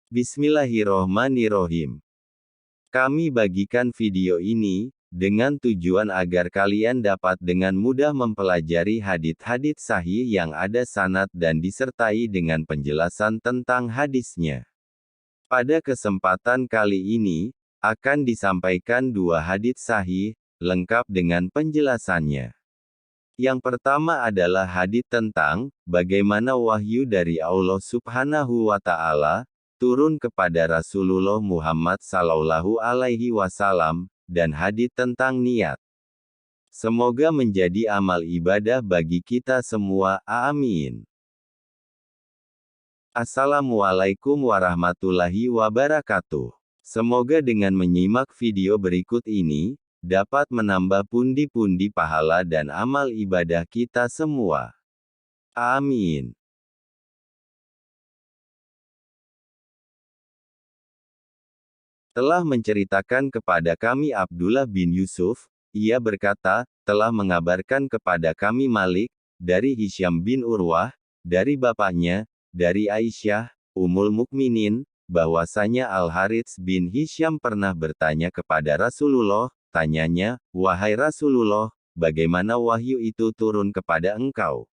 Bismillahirrohmanirrohim. Kami bagikan video ini, dengan tujuan agar kalian dapat dengan mudah mempelajari hadits-hadits sahih yang ada sanad dan disertai dengan penjelasan tentang hadisnya. Pada kesempatan kali ini, akan disampaikan dua hadits sahih, lengkap dengan penjelasannya. Yang pertama adalah hadits tentang bagaimana wahyu dari Allah Subhanahu wa Ta'ala turun kepada Rasulullah Muhammad Sallallahu Alaihi Wasallam, dan hadits tentang niat. Semoga menjadi amal ibadah bagi kita semua, amin. Assalamualaikum warahmatullahi wabarakatuh. Semoga dengan menyimak video berikut ini, dapat menambah pundi-pundi pahala dan amal ibadah kita semua. Amin. Telah menceritakan kepada kami Abdullah bin Yusuf, ia berkata, telah mengabarkan kepada kami Malik, dari Hisyam bin Urwah, dari bapaknya, dari Aisyah, Ummul Mukminin, bahwasanya Al-Harits bin Hisyam pernah bertanya kepada Rasulullah, tanyanya, wahai Rasulullah, bagaimana wahyu itu turun kepada engkau?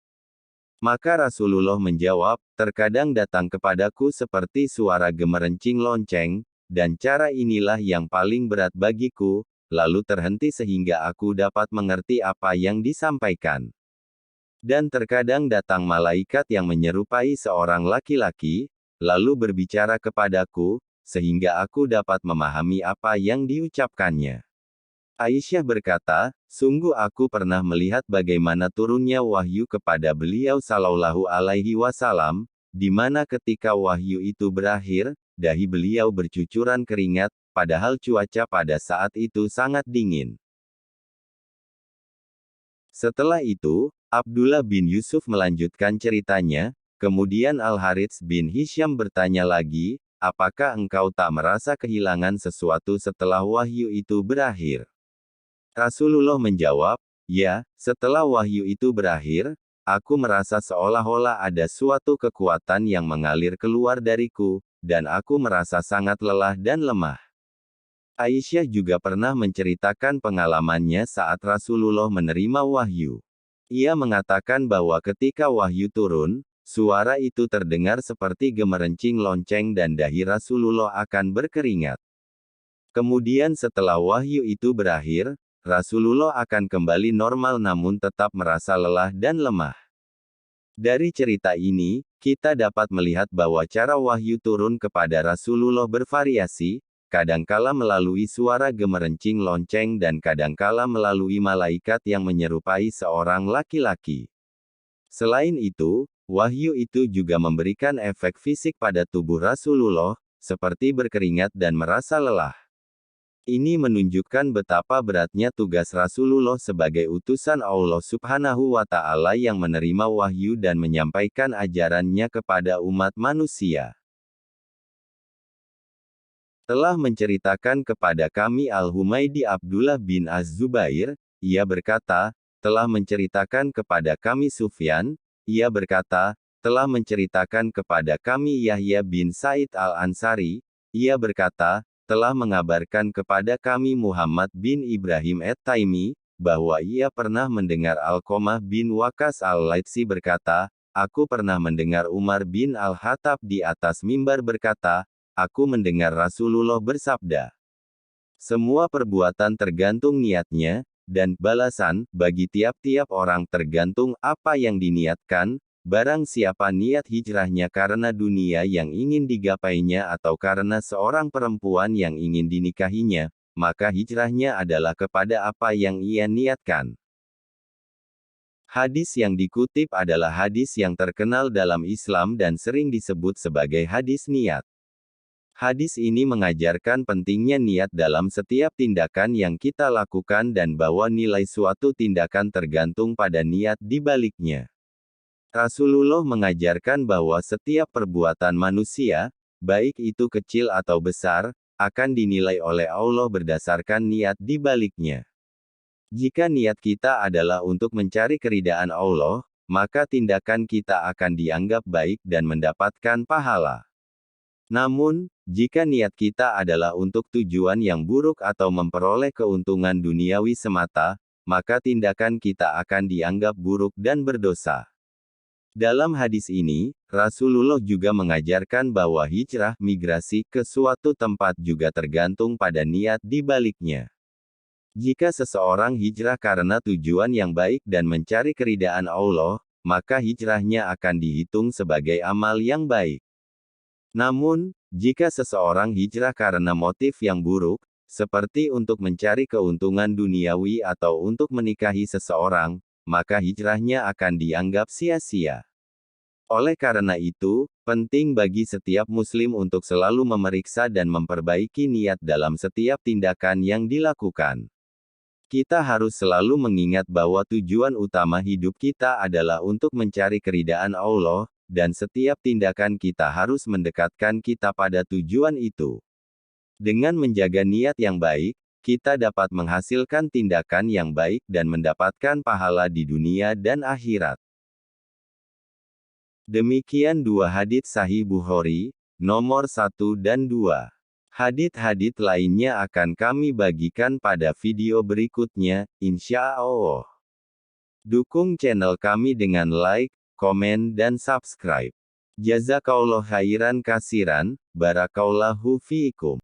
Maka Rasulullah menjawab, terkadang datang kepadaku seperti suara gemerencing lonceng, dan cara inilah yang paling berat bagiku, lalu terhenti sehingga aku dapat mengerti apa yang disampaikan. Dan terkadang datang malaikat yang menyerupai seorang laki-laki, lalu berbicara kepadaku, sehingga aku dapat memahami apa yang diucapkannya. Aisyah berkata, sungguh aku pernah melihat bagaimana turunnya wahyu kepada beliau Sallallahu Alaihi Wasallam, di mana ketika wahyu itu berakhir, dahi beliau bercucuran keringat, padahal cuaca pada saat itu sangat dingin. Setelah itu, Abdullah bin Yusuf melanjutkan ceritanya, kemudian Al-Harits bin Hisyam bertanya lagi, apakah engkau tak merasa kehilangan sesuatu setelah wahyu itu berakhir? Rasulullah menjawab, ya, setelah wahyu itu berakhir, aku merasa seolah-olah ada suatu kekuatan yang mengalir keluar dariku, dan aku merasa sangat lelah dan lemah. Aisyah juga pernah menceritakan pengalamannya saat Rasulullah menerima wahyu. Ia mengatakan bahwa ketika wahyu turun, suara itu terdengar seperti gemerencing lonceng dan dahi Rasulullah akan berkeringat. Kemudian setelah wahyu itu berakhir, Rasulullah akan kembali normal namun tetap merasa lelah dan lemah. Dari cerita ini, kita dapat melihat bahwa cara wahyu turun kepada Rasulullah bervariasi, kadangkala melalui suara gemerencing lonceng dan kadangkala melalui malaikat yang menyerupai seorang laki-laki. Selain itu, wahyu itu juga memberikan efek fisik pada tubuh Rasulullah, seperti berkeringat dan merasa lelah. Ini menunjukkan betapa beratnya tugas Rasulullah sebagai utusan Allah Subhanahu wa Ta'ala yang menerima wahyu dan menyampaikan ajarannya kepada umat manusia. Telah menceritakan kepada kami Al-Humaydi Abdullah bin Az-Zubair, ia berkata, telah menceritakan kepada kami Sufyan, ia berkata, telah menceritakan kepada kami Yahya bin Sa'id Al-Ansari, ia berkata, telah mengabarkan kepada kami Muhammad bin Ibrahim At-Taimi, bahwa ia pernah mendengar Alqamah bin Waqas Al-Laitsi berkata, aku pernah mendengar Umar bin Al-Khattab di atas mimbar berkata, aku mendengar Rasulullah bersabda, semua perbuatan tergantung niatnya, dan balasan, bagi tiap-tiap orang tergantung apa yang diniatkan. Barang siapa niat hijrahnya karena dunia yang ingin digapainya atau karena seorang perempuan yang ingin dinikahinya, maka hijrahnya adalah kepada apa yang ia niatkan. Hadis yang dikutip adalah hadis yang terkenal dalam Islam dan sering disebut sebagai hadis niat. Hadis ini mengajarkan pentingnya niat dalam setiap tindakan yang kita lakukan dan bahwa nilai suatu tindakan tergantung pada niat di baliknya. Rasulullah mengajarkan bahwa setiap perbuatan manusia, baik itu kecil atau besar, akan dinilai oleh Allah berdasarkan niat di baliknya. Jika niat kita adalah untuk mencari keridaan Allah, maka tindakan kita akan dianggap baik dan mendapatkan pahala. Namun, jika niat kita adalah untuk tujuan yang buruk atau memperoleh keuntungan duniawi semata, maka tindakan kita akan dianggap buruk dan berdosa. Dalam hadis ini, Rasulullah juga mengajarkan bahwa hijrah, migrasi, ke suatu tempat juga tergantung pada niat di baliknya. Jika seseorang hijrah karena tujuan yang baik dan mencari keridaan Allah, maka hijrahnya akan dihitung sebagai amal yang baik. Namun, jika seseorang hijrah karena motif yang buruk, seperti untuk mencari keuntungan duniawi atau untuk menikahi seseorang, maka hijrahnya akan dianggap sia-sia. Oleh karena itu, penting bagi setiap muslim untuk selalu memeriksa dan memperbaiki niat dalam setiap tindakan yang dilakukan. Kita harus selalu mengingat bahwa tujuan utama hidup kita adalah untuk mencari keridaan Allah, dan setiap tindakan kita harus mendekatkan kita pada tujuan itu. Dengan menjaga niat yang baik, kita dapat menghasilkan tindakan yang baik dan mendapatkan pahala di dunia dan akhirat. Demikian dua hadits Sahih Bukhari, nomor 1 dan 2. Hadits-hadits lainnya akan kami bagikan pada video berikutnya, insya Allah. Dukung channel kami dengan like, komen dan subscribe. Jazakallah khairan kasiran, barakallahu fiikum.